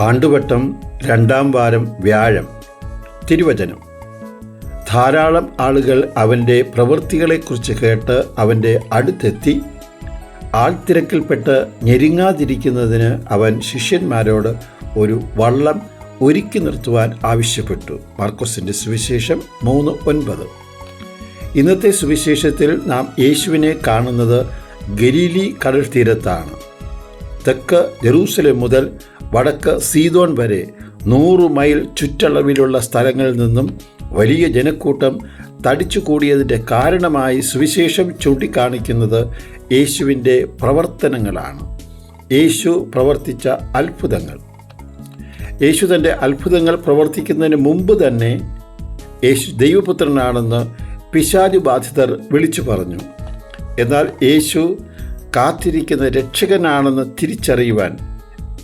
ആണ്ടുവട്ടം 2-ാം വാരം വ്യാഴം. തിരുവചനം: ധാരാളം ആളുകൾ അവൻ്റെ പ്രവൃത്തികളെക്കുറിച്ച് കേട്ട് അവൻ്റെ അടുത്തെത്തി. ആൾത്തിരക്കിൽപ്പെട്ട് ഞെരുങ്ങാതിരിക്കുന്നതിന് അവൻ ശിഷ്യന്മാരോട് ഒരു വള്ളം ഒരുക്കി നിർത്തുവാൻ ആവശ്യപ്പെട്ടു. മാർക്കോസിൻ്റെ സുവിശേഷം 3:9. ഇന്നത്തെ സുവിശേഷത്തിൽ നാം യേശുവിനെ കാണുന്നത് ഗലീലി കടൽ തീരത്താണ്. തെക്ക് ജെറൂസലേം മുതൽ വടക്ക് സീദോൻ വരെ 100 മൈൽ ചുറ്റളവിലുള്ള സ്ഥലങ്ങളിൽ നിന്നും വലിയ ജനക്കൂട്ടം തടിച്ചു കൂടിയതിൻ്റെ കാരണമായി സുവിശേഷം ചൂണ്ടിക്കാണിക്കുന്നത് യേശുവിൻ്റെ പ്രവർത്തനങ്ങളാണ്. യേശു പ്രവർത്തിച്ച അത്ഭുതങ്ങൾ. യേശു തൻ്റെ അത്ഭുതങ്ങൾ പ്രവർത്തിക്കുന്നതിന് മുമ്പ് തന്നെ യേശു ദൈവപുത്രനാണെന്ന് പിശാച് ബാധിതർ വിളിച്ചു പറഞ്ഞു. എന്നാൽ യേശു കാത്തിരിക്കുന്ന രക്ഷകനാണെന്ന് തിരിച്ചറിയുവാൻ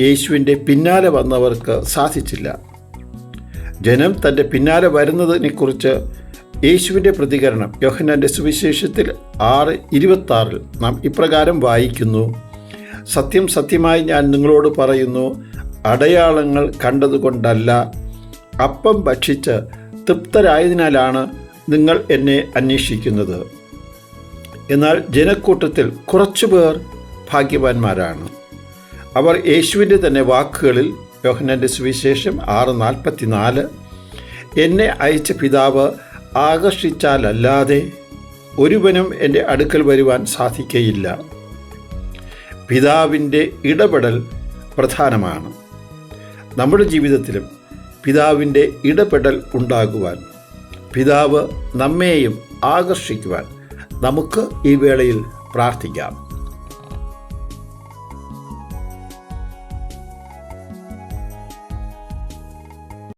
യേശുവിൻ്റെ പിന്നാലെ വന്നവർക്ക് സാധിച്ചില്ല. ജനം തൻ്റെ പിന്നാലെ വരുന്നതിനെക്കുറിച്ച് യേശുവിൻ്റെ പ്രതികരണം യോഹന്നാൻ്റെ സുവിശേഷത്തിൽ 6:26 നാം ഇപ്രകാരം വായിക്കുന്നു: സത്യം സത്യമായി ഞാൻ നിങ്ങളോട് പറയുന്നു, അടയാളങ്ങൾ കണ്ടതുകൊണ്ടല്ല, അപ്പം ഭക്ഷിച്ച് തൃപ്തരായതിനാലാണ് നിങ്ങൾ എന്നെ അന്വേഷിക്കുന്നത്. എന്നാൽ ജനക്കൂട്ടത്തിൽ കുറച്ചുപേർ ഭാഗ്യവാന്മാരാണ്. അവർ യേശുവിൻ്റെ തന്നെ വാക്കുകളിൽ യോഹന്നാൻ്റെ സുവിശേഷം 6:44 എന്നെ അയച്ച പിതാവ് ആകർഷിച്ചാലല്ലാതെ ഒരുവനും എൻ്റെ അടുക്കൽ വരുവാൻ സാധിക്കയില്ല. പിതാവിൻ്റെ ഇടപെടൽ പ്രധാനമാണ്. നമ്മുടെ ജീവിതത്തിലും പിതാവിൻ്റെ ഇടപെടൽ ഉണ്ടാകുവാൻ, പിതാവ് നമ്മെയും ആകർഷിക്കുവാൻ നമുക്ക് ഈ വേളയിൽ പ്രാർത്ഥിക്കാം.